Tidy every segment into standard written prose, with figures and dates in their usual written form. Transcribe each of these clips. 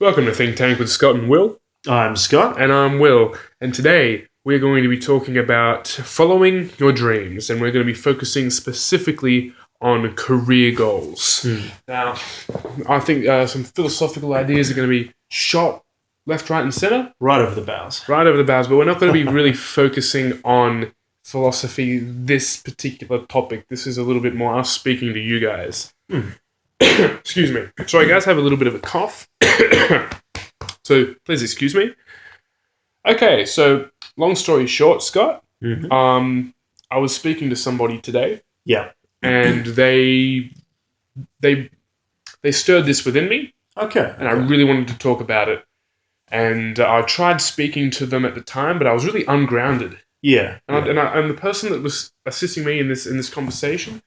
Welcome to Think Tank with Scott and Will. I'm Scott. And I'm Will. And today we're going to be talking about following your dreams. And we're going to be focusing specifically on career goals. Now, I think some philosophical ideas are going to be shot left, right, and center. Right over the bows. Right over the bows. But we're not going to be really focusing on philosophy, this particular topic. This is a little bit more us speaking to you guys. Excuse me. Sorry, guys, I have a little bit of a cough. So please excuse me. Okay, so long story short, Scott, I was speaking to somebody today. Yeah. And they stirred this within me. Okay. And I really wanted to talk about it. And I tried speaking to them at the time, but I was really ungrounded. Yeah. And the person that was assisting me in this conversation,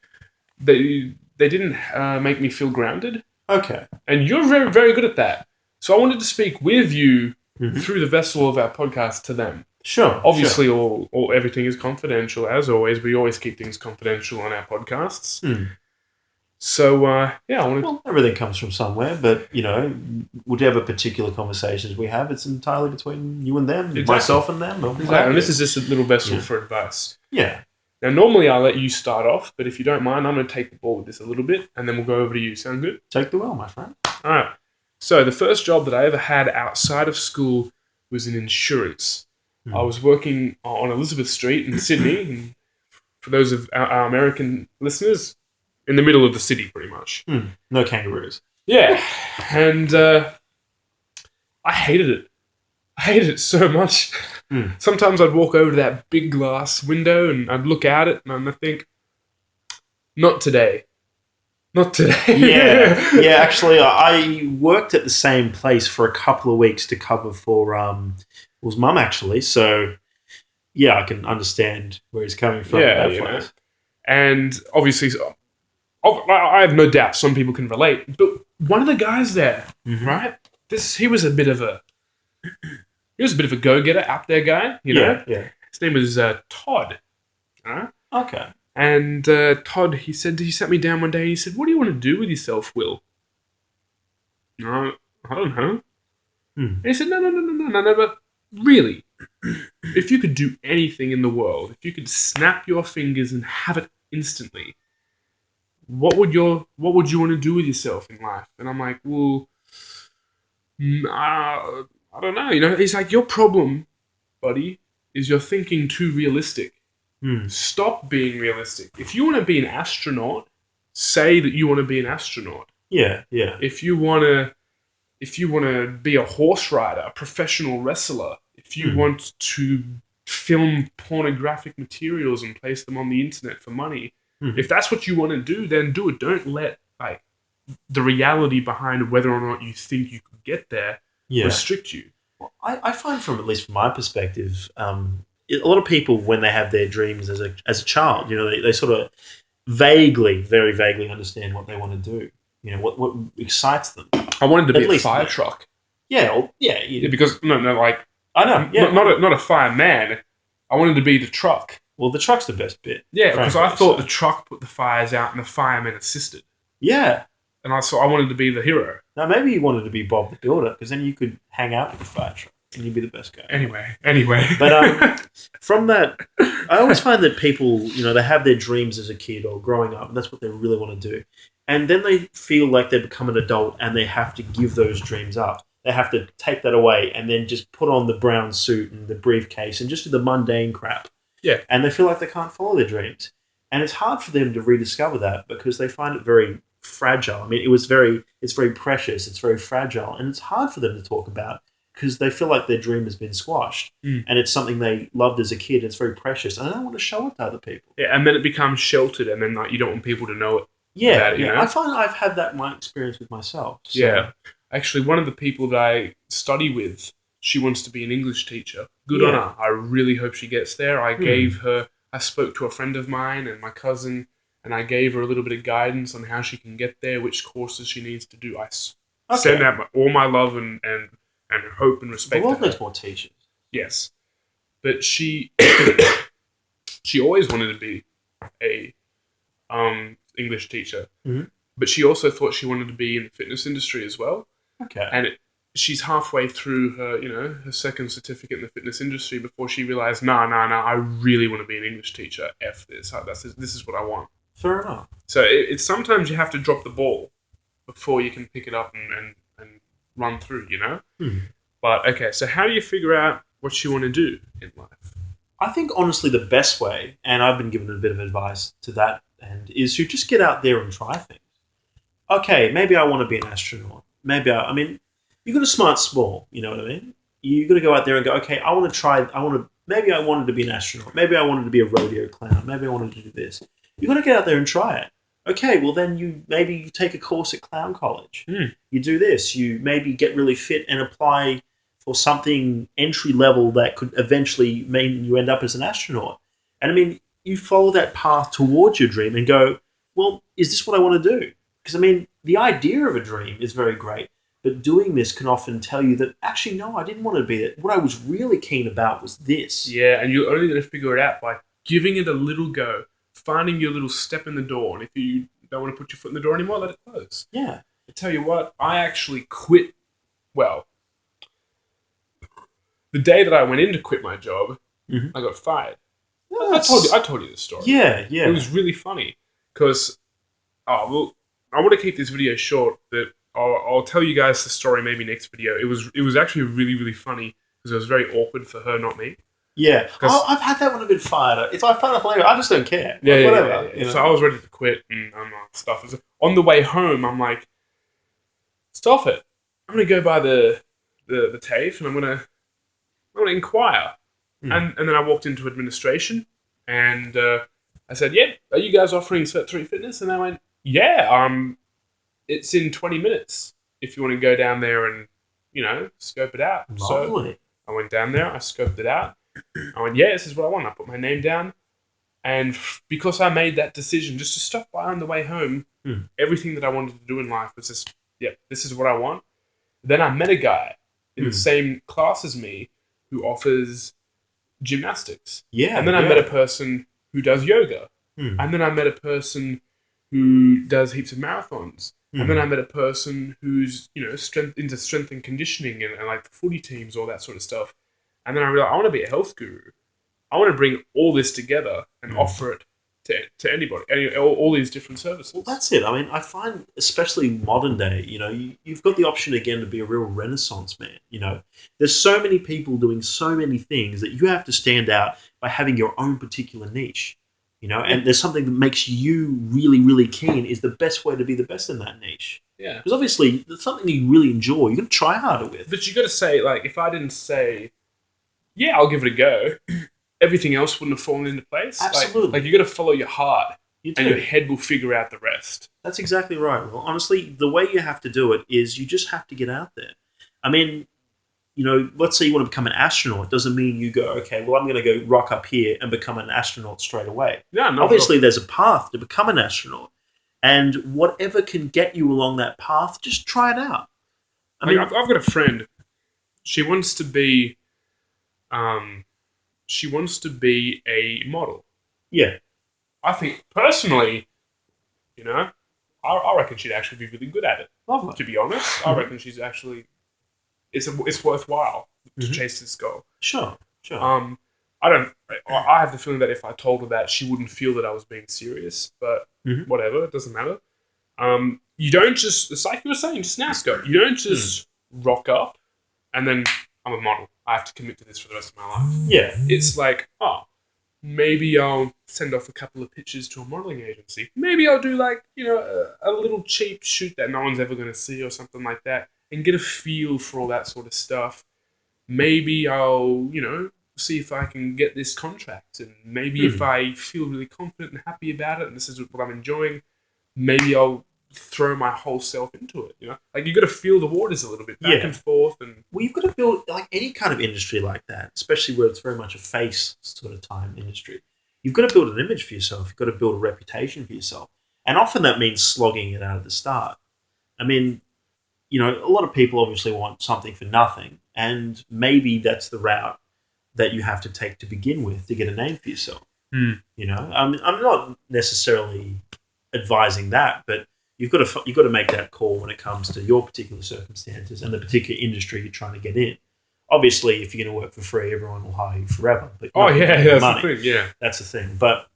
they didn't make me feel grounded. Okay. And you're very, very good at that. So I wanted to speak with you through the vessel of our podcast to them. Sure. Obviously, all everything is confidential. As always, we always keep things confidential on our podcasts. So, I wanted... Well, everything comes from somewhere, but, whatever particular conversations we have, it's entirely between you and them, myself and them. Exactly. And this is just a little vessel for advice. Yeah. Now, normally I'll let you start off, but if you don't mind, I'm going to take the ball with this a little bit, and then we'll go over to you. Sound good? Take the wheel, my friend. All right. So, the first job that I ever had outside of school was in insurance. I was working on Elizabeth Street in Sydney, and for those of our American listeners, in the middle of the city, pretty much. No kangaroos. Yeah, and I hated it. I hated it so much. Sometimes I'd walk over to that big glass window and I'd look out it and I'd think, not today. Not today. Yeah. Actually, I worked at the same place for a couple of weeks to cover for it was Mum, actually. So, yeah, I can understand where he's coming from. Yeah, and obviously, I have no doubt some people can relate. But one of the guys there, right? He was a bit of a go-getter, out there guy. Yeah. His name was Todd. Okay. And Todd, he sat me down one day and he said, "What do you want to do with yourself, Will?" I don't know. And he said, No, but really, if you could do anything in the world, if you could snap your fingers and have it instantly, what would you want to do with yourself in life? And I'm like, well, I don't know. He's like, your problem, buddy, is you're thinking too realistic. Stop being realistic. If you want to be an astronaut, say that you want to be an astronaut. Yeah. If you want to be a horse rider, a professional wrestler, if you want to film pornographic materials and place them on the internet for money, if that's what you want to do, then do it. Don't let the reality behind whether or not you think you could get there restrict you. Well, I find at least from my perspective, a lot of people, when they have their dreams as a child, they sort of very vaguely understand what they want to do. What excites them. I wanted to be a fire truck. Yeah, because I know. Yeah, not a fireman. I wanted to be the truck. Well, the truck's the best bit. Yeah, because I thought the truck put the fires out and the firemen assisted. Yeah. And I wanted to be the hero. Now, maybe you wanted to be Bob the Builder, because then you could hang out with the fire truck and you'd be the best guy. Anyway. But from that, I always find that people, they have their dreams as a kid or growing up, and that's what they really want to do. And then they feel like they become an adult and they have to give those dreams up. They have to take that away and then just put on the brown suit and the briefcase and just do the mundane crap. Yeah. And they feel like they can't follow their dreams. And it's hard for them to rediscover that because they find it very fragile. I mean, it's very precious, it's very fragile, and it's hard for them to talk about because they feel like their dream has been squashed. And it's something they loved as a kid, and it's very precious, and they don't want to show it to other people. Yeah, and then it becomes sheltered, and then you don't want people to know it. Yeah. I find I've had that in my experience with myself. So. Yeah. Actually, one of the people that I study with, she wants to be an English teacher. Good on her. I really hope she gets there. I spoke to a friend of mine and my cousin, and I gave her a little bit of guidance on how she can get there, which courses she needs to do. I send out all my love and hope and respect. The world needs more teachers. Yes. But she always wanted to be a English teacher. But she also thought she wanted to be in the fitness industry as well. Okay. And she's halfway through her second certificate in the fitness industry before she realized, no, I really want to be an English teacher. F this. This is what I want. Fair enough. So it's sometimes you have to drop the ball before you can pick it up and run through, But, okay, so how do you figure out what you want to do in life? I think, honestly, the best way, and I've been given a bit of advice to that end, is to just get out there and try things. Okay, maybe I want to be an astronaut. Maybe you've got to start small, you know what I mean? You've got to go out there and go, okay, maybe I wanted to be an astronaut. Maybe I wanted to be a rodeo clown. Maybe I wanted to do this. You've got to get out there and try it. Okay, well then you take a course at clown college. You do this. You maybe get really fit and apply for something entry level that could eventually mean you end up as an astronaut. And you follow that path towards your dream and go, well, is this what I want to do? Because the idea of a dream is very great, but doing this can often tell you that actually, no, I didn't want to be that. What I was really keen about was this. Yeah, and you're only going to figure it out by giving it a little go, finding your little step in the door. And if you don't want to put your foot in the door anymore, let it close. Yeah. I tell you what, I actually quit. Well, the day that I went in to quit my job, I got fired. I told you this story. Yeah. It was really funny because, I want to keep this video short. But I'll tell you guys the story maybe next video. It was actually really, really funny because it was very awkward for her, not me. Yeah. I've had that when I've been fired. If I find it hilarious, I just don't care. Yeah, whatever. Yeah. So I was ready to quit and stuff. On the way home, I'm like, stop it. I'm going to go by the TAFE and I'm going to inquire. And then I walked into administration and I said, yeah, are you guys offering Cert 3 fitness? And they went, yeah, it's in 20 minutes if you want to go down there and, scope it out. Lovely. So I went down there, I scoped it out. I went, yeah, this is what I want. I put my name down. And because I made that decision just to stop by on the way home, everything that I wanted to do in life was just, yeah, this is what I want. Then I met a guy in the same class as me who offers gymnastics. Yeah. And then I met a person who does yoga. And then I met a person who does heaps of marathons. And then I met a person who's, into strength and conditioning and like the footy teams, all that sort of stuff. And then I realized I want to be a health guru. I want to bring all this together and offer it to anybody, all these different services. Well, that's it. I find, especially modern day, you've got the option again to be a real renaissance man. There's so many people doing so many things that you have to stand out by having your own particular niche. And there's something that makes you really, really keen is the best way to be the best in that niche. Yeah. Because obviously, there's something you really enjoy. You're going to try harder with. But you got to say, like, if I didn't say, yeah, I'll give it a go, everything else wouldn't have fallen into place. Absolutely. Like you got to follow your heart, You do. and your head will figure out the rest. That's exactly right. Well, honestly, the way you have to do it is you just have to get out there. Let's say you want to become an astronaut. It doesn't mean you go, okay, well, I'm going to go rock up here and become an astronaut straight away. Yeah, no. Obviously, there's a path to become an astronaut. And whatever can get you along that path, just try it out. I've got a friend. She wants to be a model. Yeah. I think, personally, I reckon she'd actually be really good at it. Lovely. To be honest, I reckon she's actually... It's worthwhile to chase this goal. Sure. I have the feeling that if I told her that, she wouldn't feel that I was being serious, but whatever, it doesn't matter. You don't just, it's like you were saying just now, Scott, you don't just rock up and then I'm a model. I have to commit to this for the rest of my life. Yeah. It's like, maybe I'll send off a couple of pictures to a modeling agency. Maybe I'll do a little cheap shoot that no one's ever going to see or something like that and get a feel for all that sort of stuff. Maybe I'll, see if I can get this contract. And maybe if I feel really confident and happy about it and this is what I'm enjoying, maybe I'll throw my whole self into it. Like you got to feel the waters a little bit back and forth. And well, you've got to build like any kind of industry like that, especially where it's very much a face sort of time industry. You've got to build an image for yourself. You've got to build a reputation for yourself. And often that means slogging it out at the start. A lot of people obviously want something for nothing, and maybe that's the route that you have to take to begin with to get a name for yourself. I'm not necessarily advising that, but you've got to make that call when it comes to your particular circumstances and the particular industry you're trying to get in. Obviously, if you're going to work for free, everyone will hire you forever. But that's the thing. Yeah, that's the thing. But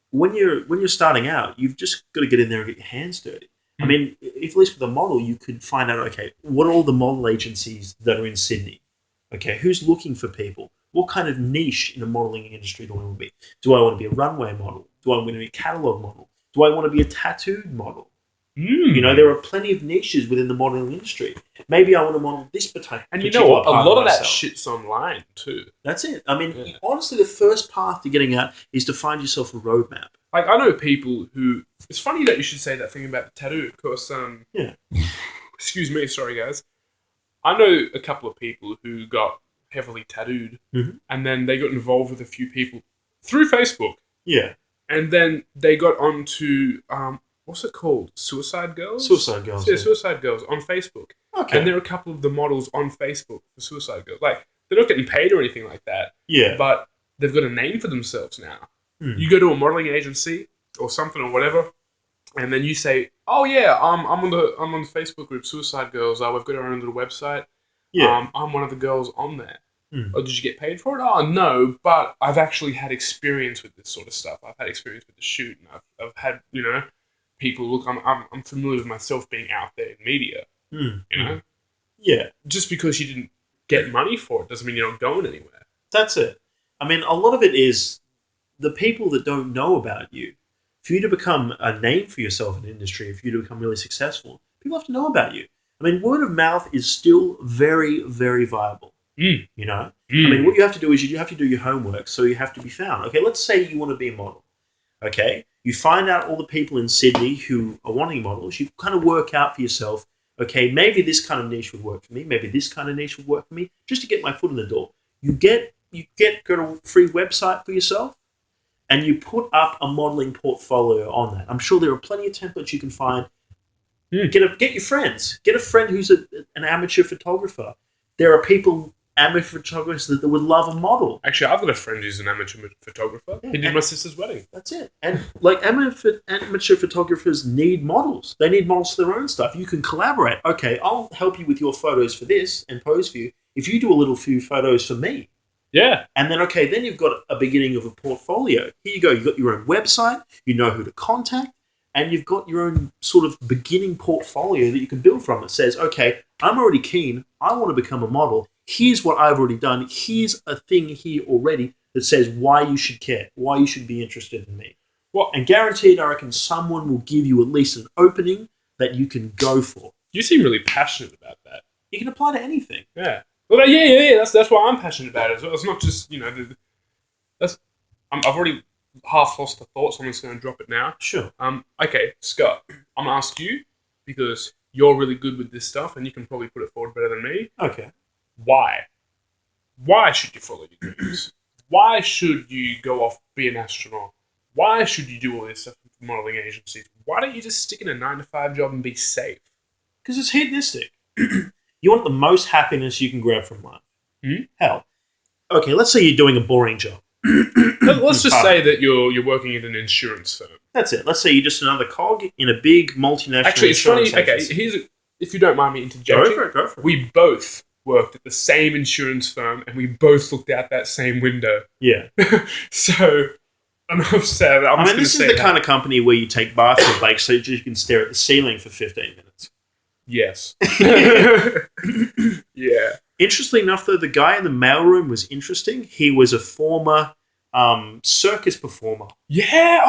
when you're starting out, you've just got to get in there and get your hands dirty. I mean, if at least with a model, you could find out, okay, what are all the model agencies that are in Sydney? Okay, who's looking for people? What kind of niche in the modeling industry do I want to be? Do I want to be a runway model? Do I want to be a catalog model? Do I want to be a tattooed model? There are plenty of niches within the modeling industry. Maybe I want to model this particular. And you know what? A lot of that shit's online too. That's it. I mean, honestly, the first path to getting out is to find yourself a roadmap. Like, I know people who... It's funny that you should say that thing about the tattoo, because... Excuse me, sorry guys. I know a couple of people who got heavily tattooed, and then they got involved with a few people through Facebook. Yeah. And then they got onto... what's it called? Suicide Girls? Suicide Girls. Yeah, Suicide Girls on Facebook. Okay. And there are a couple of the models on Facebook for Suicide Girls. Like, they're not getting paid or anything like that. Yeah. But they've got a name for themselves now. You go to a modeling agency or something or whatever, and then you say, "Oh yeah, I'm on the Facebook group Suicide Girls. We've got our own little website. Yeah. I'm one of the girls on there. Oh, did you get paid for it? Oh no, but I've actually had experience with this sort of stuff. I've had experience with the shoot, and I've had people look. I'm familiar with myself being out there in media. Yeah. Just because you didn't get money for it doesn't mean you're not going anywhere. That's it. I mean, a lot of it is the people that don't know about you. For you to become a name for yourself in the industry, for you to become really successful, people have to know about you. I mean, word of mouth is still very, very viable. I mean, what you have to do is you have to do your homework, so you have to be found. Okay, let's say you want to be a model. Okay, you find out all the people in Sydney who are wanting models. You kind of work out for yourself, okay, maybe this kind of niche would work for me. Maybe this kind of niche would work for me, just to get my foot in the door. You get a free website for yourself, and you put up a modeling portfolio on that. I'm sure there are plenty of templates you can find. Get your friends. Get a friend who's an amateur photographer. There are amateur photographers that would love a model. Actually, I've got a friend who's an amateur photographer. He did my sister's wedding. That's it. And like amateur photographers need models. They need models for their own stuff. You can collaborate. Okay, I'll help you with your photos for this and pose for you if you do a few photos for me. Yeah. And then, okay, then you've got a beginning of a portfolio. Here you go. You've got your own website. You know who to contact. And you've got your own sort of beginning portfolio that you can build from. It says, okay, I'm already keen. I want to become a model. Here's what I've already done. Here's a thing here already that says why you should care, why you should be interested in me. And guaranteed, I reckon someone will give you at least an opening that you can go for. You seem really passionate about that. You can apply to anything. Yeah. Well, yeah. That's why I'm passionate about it as well. It's not just I've already half lost the thought, so I'm just going to drop it now. Sure. Okay, Scott, I'm going to ask you because you're really good with this stuff, and you can probably put it forward better than me. Okay. Why? Why should you follow your dreams? Why should you go off be an astronaut? Why should you do all this stuff with modeling agencies? Why don't you just stick in a 9-to-5 job and be safe? Because it's hedonistic. You want the most happiness you can grab from life. Hell. Okay, let's say you're doing a boring job. Let's just say that you're working at an insurance firm. That's it. Let's say you're just another cog in a big multinational Actually, it's funny. agency. Okay, if you don't mind me interjecting. Go for it. We both worked at the same insurance firm, and we both looked out that same window. Yeah. So, enough said. I mean, this is the kind of company where you take bathroom breaks so you can stare at the ceiling for 15 minutes. Yes. Yeah. Interestingly enough, though, the guy in the mailroom was interesting. He was a former circus performer. Yeah.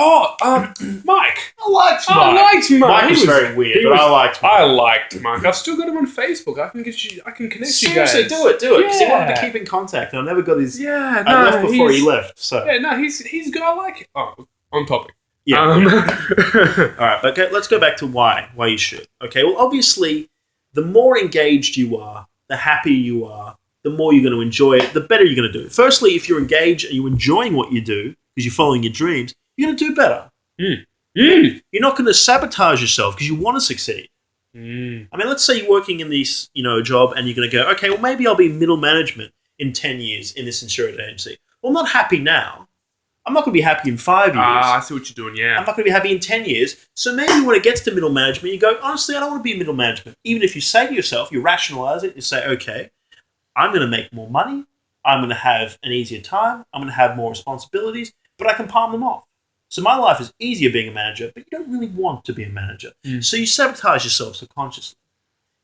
Mike. I liked Mike. Mike. Mike was very weird, but I liked Mike. I liked Mike. I've still got him on Facebook. I can connect you guys. Seriously, do it. Because he wanted to keep in contact, and I never got his. Yeah. I left before he left. So. Yeah. No, he's good. I like it. Oh, on topic. Yeah. All right, but let's go back to why you should. Okay. Well, obviously, the more engaged you are, the happier you are, the more you're going to enjoy it, the better you're going to do it. Firstly, if you're engaged and you're enjoying what you do because you're following your dreams, you're going to do better. You're not going to sabotage yourself because you want to succeed. I mean, let's say you're working in this, job and you're going to go, okay, well, maybe I'll be middle management in 10 years in this insurance agency. Well, I'm not happy now. I'm not going to be happy in 5 years. I see what you're doing, yeah. I'm not going to be happy in 10 years. So maybe when it gets to middle management, you go, honestly, I don't want to be in middle management. Even if you say to yourself, you rationalize it, you say, okay, I'm going to make more money. I'm going to have an easier time. I'm going to have more responsibilities, but I can palm them off. So my life is easier being a manager, but you don't really want to be a manager. So you sabotage yourself subconsciously.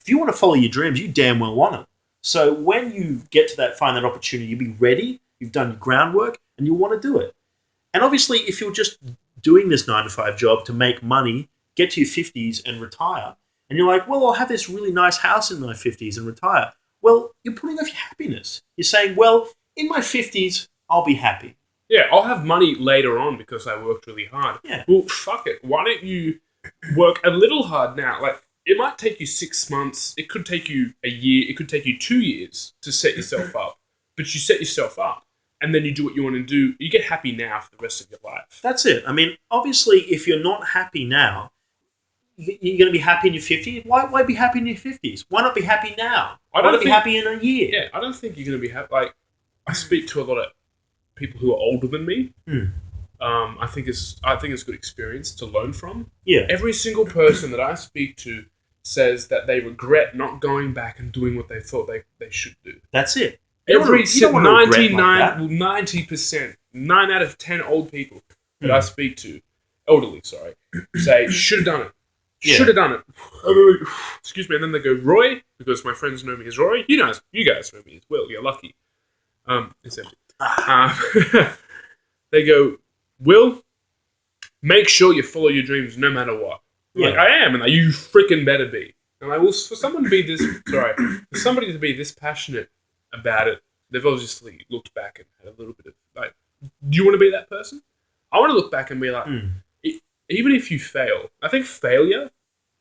If you want to follow your dreams, you damn well want them. So when you get to find that opportunity, you'll be ready, you've done your groundwork, and you'll want to do it. And obviously, if you're just doing this 9-to-5 job to make money, get to your 50s and retire, and you're like, well, I'll have this really nice house in my 50s and retire. Well, you're putting off your happiness. You're saying, well, in my 50s, I'll be happy. Yeah, I'll have money later on because I worked really hard. Yeah. Well, fuck it. Why don't you work a little hard now? Like, it might take you 6 months. It could take you a year. It could take you 2 years to set yourself up. But you set yourself up, and then you do what you want to do. You get happy now for the rest of your life. That's it. I mean, obviously, if you're not happy now, you're going to be happy in your 50s. Why be happy in your 50s? Why not be happy now? Why not be happy in a year? Yeah, I don't think you're going to be happy. Like, I speak to a lot of people who are older than me. I think it's good experience to learn from. Yeah. Every single person that I speak to says that they regret not going back and doing what they thought they should do. That's it. 90%, 9 out of 10 old people that I speak to, elderly, say, should have done it. Should have done it. Excuse me. And then they go, Roy, because my friends know me as Roy. You guys know me as Will. You're lucky. It's empty. They go, Will, make sure you follow your dreams no matter what. Like, I am, and like, you freaking better be. And like, well, for somebody to be this passionate about it, they've obviously looked back and had a little bit of, like, do you want to be that person? I want to look back and be like, even if you fail, I think failure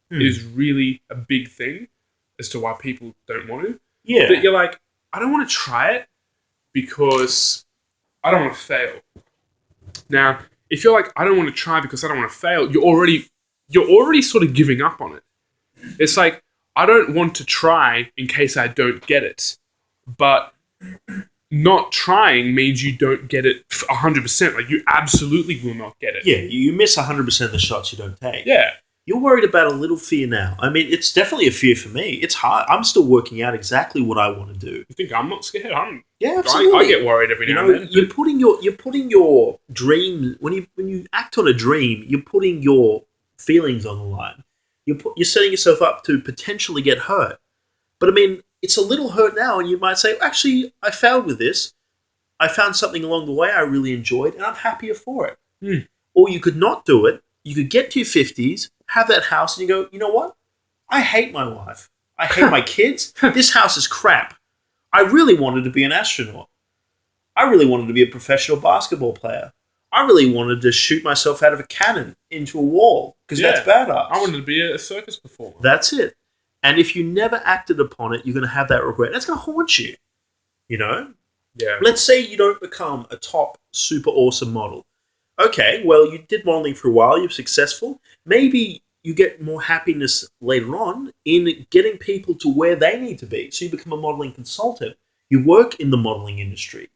is really a big thing as to why people don't want to. Yeah. But you're like, I don't want to try it because I don't want to fail. Now, if you're like, I don't want to try because I don't want to fail, you're already sort of giving up on it. It's like, I don't want to try in case I don't get it. But not trying means you don't get it 100%. Like, you absolutely will not get it. Yeah, you miss 100% of the shots you don't take. Yeah. You're worried about a little fear now. I mean, it's definitely a fear for me. It's hard. I'm still working out exactly what I want to do. You think I'm not scared? Yeah, absolutely. I get worried every now and then. You're putting your dream, when you act on a dream, you're putting your feelings on the line. You're setting yourself up to potentially get hurt. But I mean, it's a little hurt now, and you might say, actually, I failed with this. I found something along the way I really enjoyed, and I'm happier for it. Or you could not do it. You could get to your 50s, have that house, and you go, you know what? I hate my wife. I hate my kids. This house is crap. I really wanted to be an astronaut. I really wanted to be a professional basketball player. I really wanted to shoot myself out of a cannon into a wall, because that's badass. I wanted to be a circus performer. That's it. And if you never acted upon it, you're going to have that regret. That's going to haunt you, you know? Yeah. Let's say you don't become a top, super awesome model. Okay, well, you did modeling for a while. You're successful. Maybe you get more happiness later on in getting people to where they need to be. So you become a modeling consultant. You work in the modeling industry.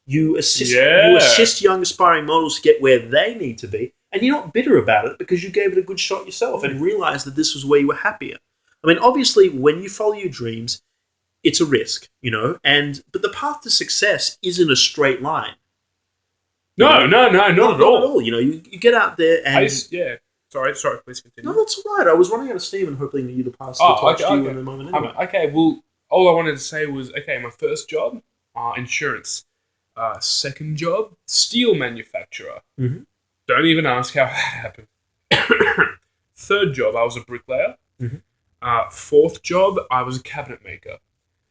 You assist young aspiring models to get where they need to be. And you're not bitter about it because you gave it a good shot yourself and realized that this was where you were happier. I mean, obviously, when you follow your dreams, it's a risk, you know, but the path to success isn't a straight line. No, not at all. You know, you get out there and... Sorry, please continue. No, that's all right. I was running out of steam and hoping you to pass the torch to you in a moment anyway. Okay, well, all I wanted to say was, my first job, insurance. Second job, steel manufacturer. Mm-hmm. Don't even ask how that happened. Third job, I was a bricklayer. Mm-hmm. Fourth job, I was a cabinet maker.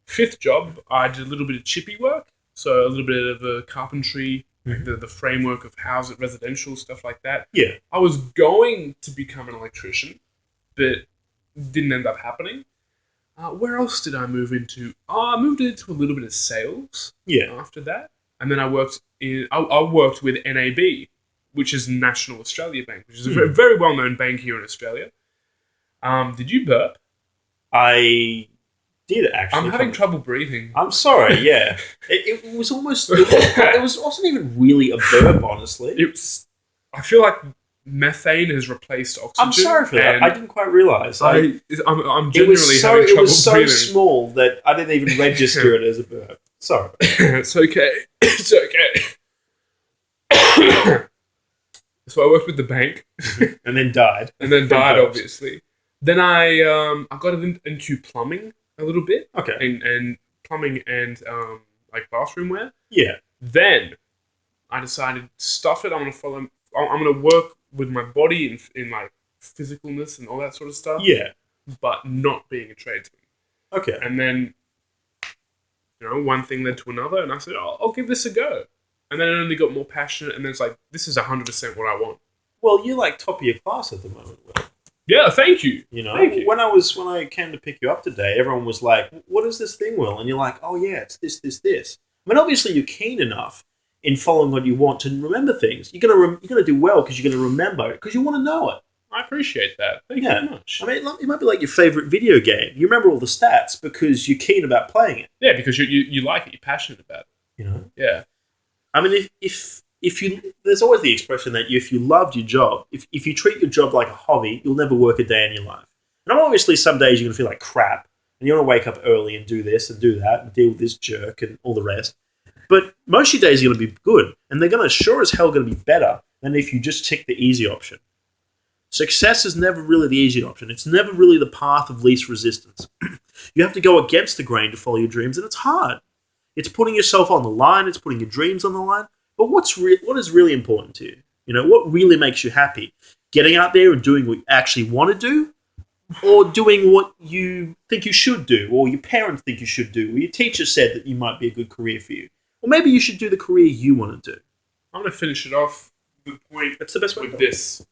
Fifth job, I did a little bit of chippy work, so a little bit of carpentry, like the framework of housing, residential, stuff like that. Yeah. I was going to become an electrician, but didn't end up happening. Where else did I move into? I moved into a little bit of sales. Yeah. After that, and then I worked with NAB, which is National Australia Bank, which is a very, very well-known bank here in Australia. Did you burp? I did actually. I'm having trouble breathing. I'm sorry. Yeah, it was almost. It wasn't even really a burp, honestly. I feel like methane has replaced oxygen. I'm sorry for that. I didn't quite realize. I'm genuinely having trouble breathing. It was so small that I didn't even register it as a burp. Sorry. It's okay. It's okay. So I worked with the bank, and then died. Obviously. Then I got into plumbing a little bit. Okay. And plumbing and like bathroom wear. Yeah. Then I decided, stuff it. I'm gonna work with my body in like physicalness and all that sort of stuff. Yeah. But not being a tradesman. Okay. And then, one thing led to another, and I said, I'll give this a go. And then it only got more passionate, and then it's like, this is 100% what I want. Well, you're like top of your class at the moment, Will. Yeah, thank you. Thank you. When I came to pick you up today, everyone was like, "What is this thing, Will?" And you're like, "Oh yeah, it's this, this, this." I mean, obviously you're keen enough in following what you want to remember things. You're gonna do well because you're gonna remember it because you want to know it. I appreciate that. Thank you very much. I mean, it might be like your favorite video game. You remember all the stats because you're keen about playing it. Yeah, because you like it. You're passionate about it. Yeah. I mean, if you, there's always the expression that if you loved your job, if you treat your job like a hobby, you'll never work a day in your life. And obviously, some days you're going to feel like crap, and you want to wake up early and do this and do that and deal with this jerk and all the rest. But most of your days are going to be good, and they're going to sure as hell going to be better than if you just tick the easy option. Success is never really the easy option. It's never really the path of least resistance. You have to go against the grain to follow your dreams, and it's hard. It's putting yourself on the line. It's putting your dreams on the line. But what is really important to you? What really makes you happy? Getting out there and doing what you actually want to do, or doing what you think you should do, or your parents think you should do, or your teacher said that you might be a good career for you. Or maybe you should do the career you want to do. I'm going to finish it off with the point. That's the best way with this.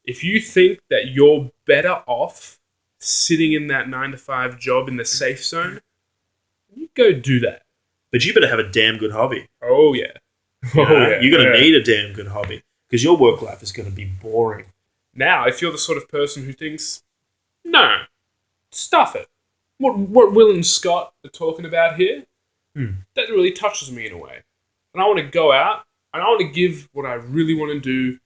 If you think that you're better off sitting in that 9-to-5 job in the safe zone, you go do that. But you better have a damn good hobby. Oh, yeah. You're going to need a damn good hobby because your work life is going to be boring. Now, if you're the sort of person who thinks, no, stuff it. What Will and Scott are talking about here, that really touches me in a way. And I want to go out and I want to give what I really want to do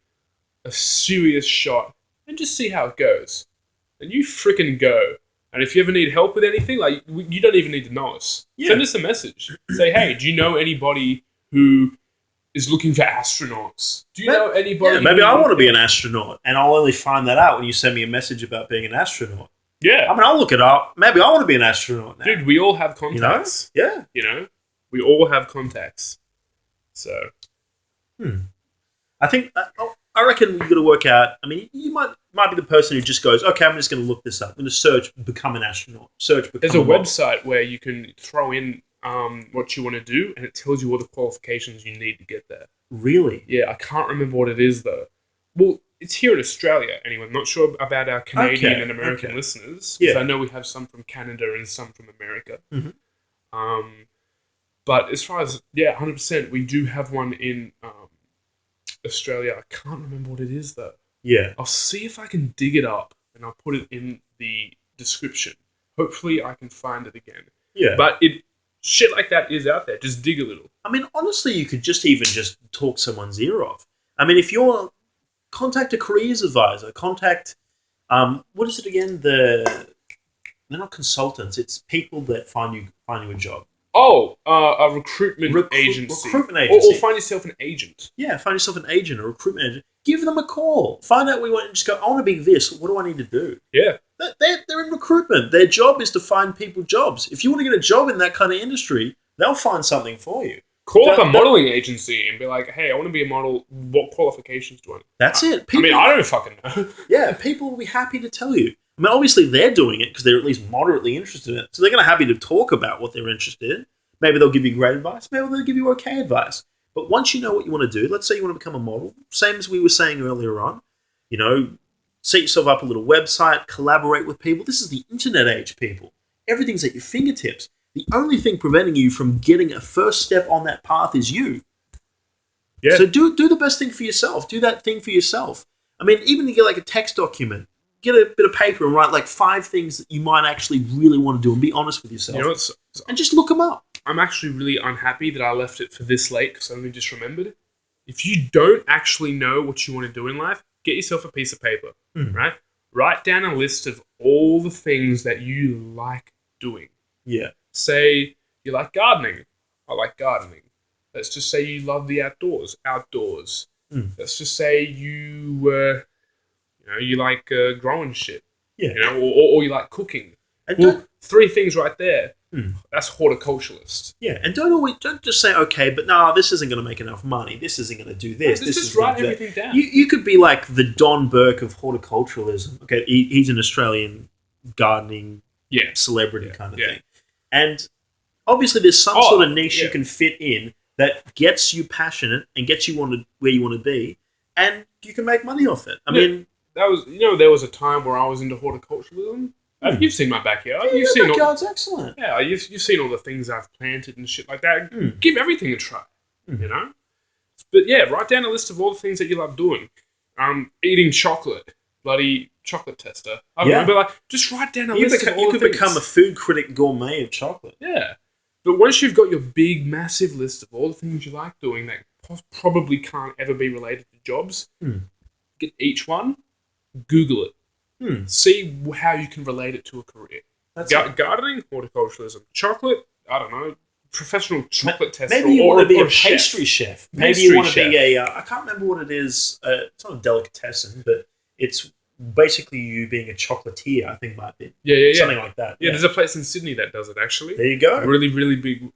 a serious shot and just see how it goes. And you freaking go. And if you ever need help with anything, like, you don't even need to know us. Yeah. Send us a message. Say, hey, do you know anybody who is looking for astronauts? Do you know anybody? Yeah, maybe I want to be an astronaut, and I'll only find that out when you send me a message about being an astronaut. Yeah. I mean, I'll look it up. Maybe I want to be an astronaut now. Dude, we all have contacts. Yeah. We all have contacts. So. I reckon you've got to work out. I mean, you might be the person who just goes, okay, I'm just going to look this up. I'm going to search, become an astronaut. There's a website where you can throw in what you want to do, and it tells you all the qualifications you need to get there. Really? Yeah, I can't remember what it is, though. Well, it's here in Australia, anyway. I'm not sure about our Canadian and American listeners, because I know we have some from Canada and some from America. Mm-hmm. But as far as, 100%, we do have one in Australia. I can't remember what it is, though. Yeah. I'll see if I can dig it up, and I'll put it in the description. Hopefully, I can find it again. Yeah. But shit like that is out there. Just dig a little. I mean, honestly, you could just talk someone's ear off. I mean, if you're... Contact a careers advisor. Contact... what is it again? They're not consultants. It's people that find you a job. Oh, a recruitment agency. Recruitment agency. Or find yourself an agent. Yeah, find yourself an agent, a recruitment agent. Give them a call. Find out what you want and just go, I want to be this. What do I need to do? Yeah. They're in recruitment. Their job is to find people jobs. If you want to get a job in that kind of industry, they'll find something for you. Call up a modeling agency and be like, hey, I want to be a model. What qualifications do I need? That's it. I don't fucking know. Yeah, people will be happy to tell you. I mean, obviously they're doing it because they're at least moderately interested in it. So they're going to be happy to talk about what they're interested in. Maybe they'll give you great advice. Maybe they'll give you okay advice. But once you know what you want to do, let's say you want to become a model, same as we were saying earlier on, set yourself up a little website, collaborate with people. This is the internet age, people. Everything's at your fingertips. The only thing preventing you from getting a first step on that path is you. Yeah. So do the best thing for yourself. Do that thing for yourself. I mean, even to get like a text document, get a bit of paper and write like 5 things that you might actually really want to do and be honest with yourself. You know what's... And just look them up. I'm actually really unhappy that I left it for this late because I only just remembered. If you don't actually know what you want to do in life, get yourself a piece of paper, right? Write down a list of all the things that you like doing. Yeah. Say you like gardening. I like gardening. Let's just say you love the outdoors. Outdoors. Let's just say you like growing shit. Yeah. You know, or you like cooking. And 3 things right there. That's horticulturalist. Yeah, and don't just say, okay, but no, this isn't going to make enough money. This isn't going to do this. This is write everything down. You could be like the Don Burke of horticulturalism. Okay, he's an Australian gardening celebrity kind of thing. And obviously there's some sort of niche you can fit in that gets you passionate and gets you where you want to be, and you can make money off it. I mean... there was a time where I was into horticulturalism. You've seen my backyard. Yeah, your backyard's excellent. Yeah, you've seen all the things I've planted and shit like that. Give everything a try, you know? But yeah, write down a list of all the things that you love doing. Eating chocolate. Bloody chocolate tester. I don't know, but like, just write down a list of all the things. You could become a food critic gourmet of chocolate. Yeah. But once you've got your big, massive list of all the things you like doing that probably can't ever be related to jobs, get each one, Google it. See how you can relate it to a career. Gardening, horticulturalism, chocolate, I don't know, professional chocolate tester. Maybe you want to be a chef. Pastry chef. Maybe you want to be I can't remember what it is. It's not a delicatessen, but it's basically you being a chocolatier, I think might be. Yeah. Something like that. Yeah, there's a place in Sydney that does it, actually. There you go. Really, really big,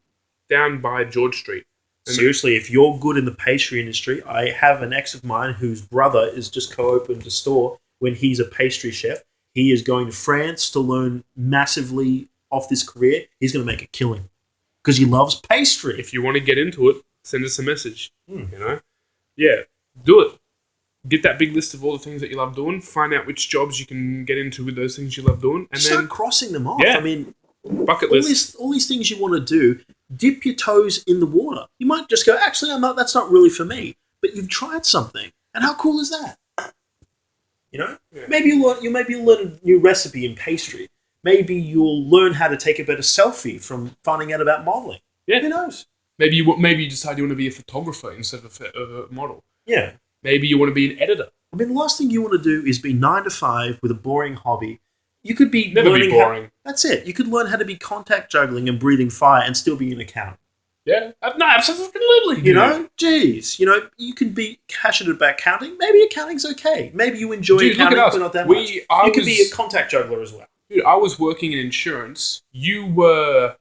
down by George Street. Seriously, if you're good in the pastry industry, I have an ex of mine whose brother is just co-opened a store. When he's a pastry chef, he is going to France to learn massively off this career. He's going to make a killing because he loves pastry. If you want to get into it, send us a message. You know, do it. Get that big list of all the things that you love doing. Find out which jobs you can get into with those things you love doing, and start crossing them off. Yeah. I mean, bucket list. All these things you want to do. Dip your toes in the water. You might just go, actually, that's not really for me. But you've tried something, and how cool is that? You know, maybe you'll learn a new recipe in pastry. Maybe you'll learn how to take a better selfie from finding out about modeling. Yeah, who knows? Maybe you decide you want to be a photographer instead of a model. Yeah. Maybe you want to be an editor. I mean, the last thing you want to do is be 9 to 5 with a boring hobby. You could be never be boring. That's it. You could learn how to be contact juggling and breathing fire and still be an accountant. Yeah, no, absolutely. You know, geez, you can be passionate about accounting. Maybe accounting's okay. Maybe you enjoy accounting, but not that much. You could be a contact juggler as well. Dude, I was working in insurance. I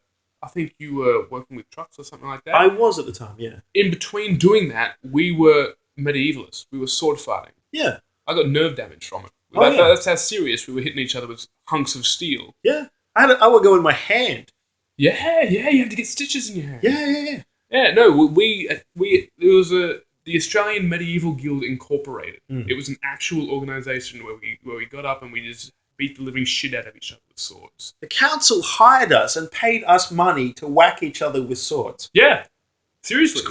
think you were working with trucks or something like that. I was at the time, yeah. In between doing that, we were medievalists. We were sword fighting. Yeah. I got nerve damage from it. That's how serious we were hitting each other with hunks of steel. Yeah. I would go in my hand. Yeah, you had to get stitches in your hand. Yeah. Yeah, no, there was the Australian Medieval Guild Incorporated. It was an actual organisation where we got up and we just beat the living shit out of each other with swords. The council hired us and paid us money to whack each other with swords. Yeah, seriously.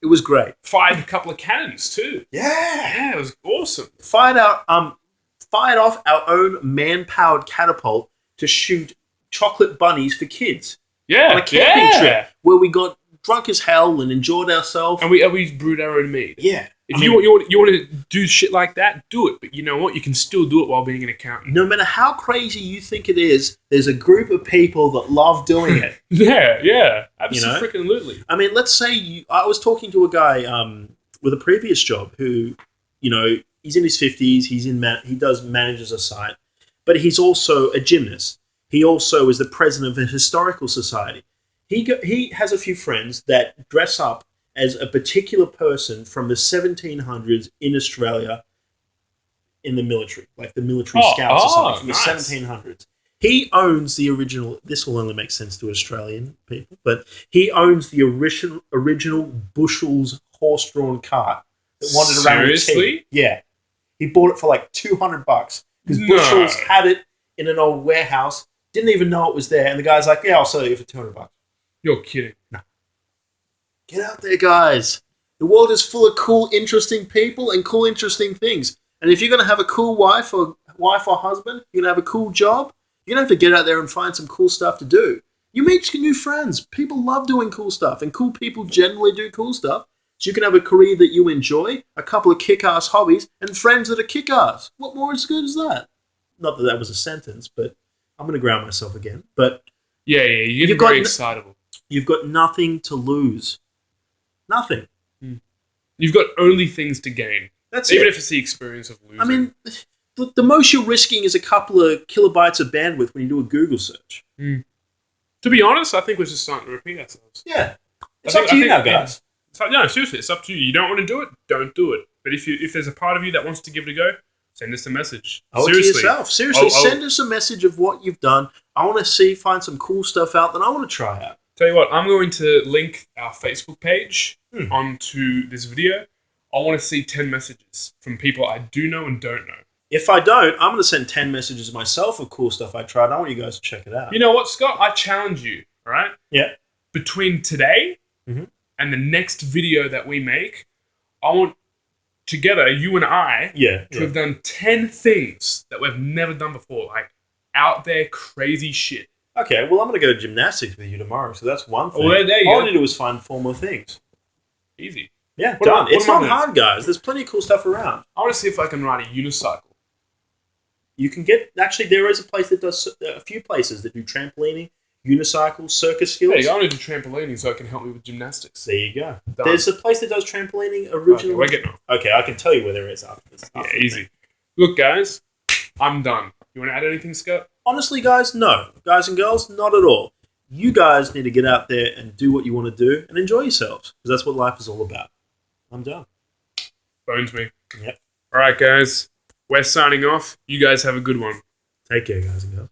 It was great. Fired a couple of cannons too. Yeah, it was awesome. Fired off our own man-powered catapult to shoot chocolate bunnies for kids. Yeah, on a camping trip where we got drunk as hell and enjoyed ourselves. And we brewed our own mead. Yeah. If you want to do shit like that, do it. But you know what? You can still do it while being an accountant. No matter how crazy you think it is, there's a group of people that love doing it. Yeah. Absolutely. I mean, let's say I was talking to a guy with a previous job who, he's in his 50s. He does manages a site, but he's also a gymnast. He also is the president of a historical society. He has a few friends that dress up as a particular person from the 1700s in Australia in the military, like the military scouts or something from the 1700s. He owns the original, this will only make sense to Australian people, but he owns the original Bushell's horse-drawn cart that wandered around with tea. Yeah. He bought it for like $200 because Bushell's had it in an old warehouse, didn't even know it was there, and the guy's like, yeah, I'll sell you for $200. You're kidding. No. Get out there, guys. The world is full of cool, interesting people and cool, interesting things. And if you're going to have a cool wife or wife or husband. You're going to have a cool job. You're going to have to get out there and find some cool stuff to do. You meet new friends. People love doing cool stuff, and cool people generally do cool stuff. So you can have a career that you enjoy, a couple of kick-ass hobbies, and friends that are kick-ass. What more is good as that? Not that that was a sentence, but I'm going to ground myself again. But yeah, you get very excitable. You've got nothing to lose. Nothing. You've got only things to gain. That's Even it. if it's the experience of losing. I mean, the most you're risking is a couple of kilobytes of bandwidth when you do a Google search. To be honest, I think we're just starting to repeat ourselves. Yeah. It's up to you now, guys. No, seriously, it's up to you. You don't want to do it, don't do it. But if there's a part of you that wants to give it a go, send us a message. Owe it to yourself. Seriously, send us a message of what you've done. I want to find some cool stuff out that I want to try out. Tell you what, I'm going to link our Facebook page onto this video. I want to see 10 messages from people I do know and don't know. If I don't, I'm going to send 10 messages myself of cool stuff I tried. I want you guys to check it out. You know what, Scott? I challenge you, all right? Yeah. Between today and the next video that we make, I want together, you and I, to have done 10 things that we've never done before. Like, out there crazy shit. Okay, well, I'm going to go to gymnastics with you tomorrow, so that's one thing. Oh, there you go. All I need to do is find 4 more things. Easy. Yeah, done. It's not hard, guys. There's plenty of cool stuff around. I want to see if I can ride a unicycle. You can get... Actually, there is a place that does... A few places that do trampolining, unicycles, circus skills. Hey, I want to do trampolining so it can help me with gymnastics. There you go. Done. There's a place that does trampolining originally. Okay, we're getting off. Okay, I can tell you where there is after this. Yeah, easy. Look, guys, I'm done. You want to add anything, Scott? Honestly, guys, no. Guys and girls, not at all. You guys need to get out there and do what you want to do and enjoy yourselves, because that's what life is all about. I'm done. Bones me. Yep. All right, guys. We're signing off. You guys have a good one. Take care, guys and girls.